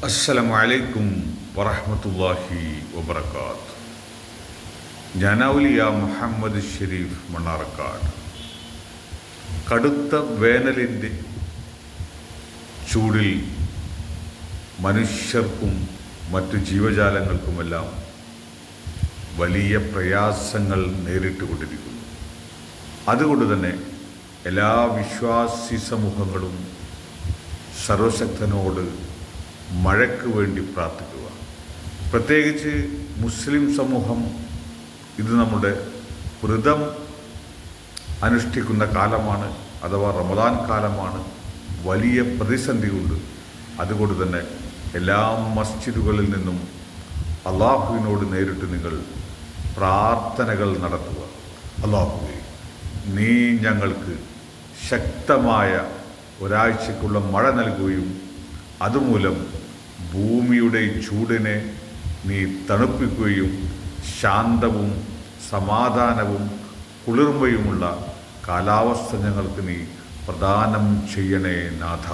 അസ്സലാമു അലൈക്കും വറഹ്മത്തുള്ളാഹി വബറകാത്ത്. ജനാവുലിയ മുഹമ്മദ് ഷെരീഫ് മണ്ണാർക്കാട്. കടുത്ത വേനലിൻ്റെ ചൂടിൽ മനുഷ്യർക്കും മറ്റു ജീവജാലങ്ങൾക്കുമെല്ലാം വലിയ പ്രയാസങ്ങൾ നേരിട്ടുകൊണ്ടിരിക്കുന്നു. അതുകൊണ്ട് തന്നെ എല്ലാ വിശ്വാസി സമൂഹങ്ങളും സർവശക്തനോട് മഴയ്ക്ക് വേണ്ടി പ്രാർത്ഥിക്കുക. പ്രത്യേകിച്ച് മുസ്ലിം സമൂഹം ഇത് നമ്മുടെ വ്രതം അനുഷ്ഠിക്കുന്ന കാലമാണ്, അഥവാ റമദാൻ കാലമാണ്. വലിയ പ്രതിസന്ധിയുണ്ട്. അതുകൊണ്ട് തന്നെ എല്ലാ മസ്ജിദുകളിൽ നിന്നും അള്ളാഹുവിനോട് നേരിട്ട് നിങ്ങൾ പ്രാർത്ഥനകൾ നടത്തുക. അള്ളാഹുവേ, നീ ഞങ്ങൾക്ക് ശക്തമായ ഒരാഴ്ചക്കുള്ള മഴ നൽകുകയും അതുമൂലം ഭൂമിയുടെ ചൂടിനെ നീ തണുപ്പിക്കുകയും ശാന്തവും സമാധാനവും കുളിർമയുമുള്ള കാലാവസ്ഥ ഞങ്ങൾക്ക് നീ പ്രദാനം ചെയ്യണേ നാഥ.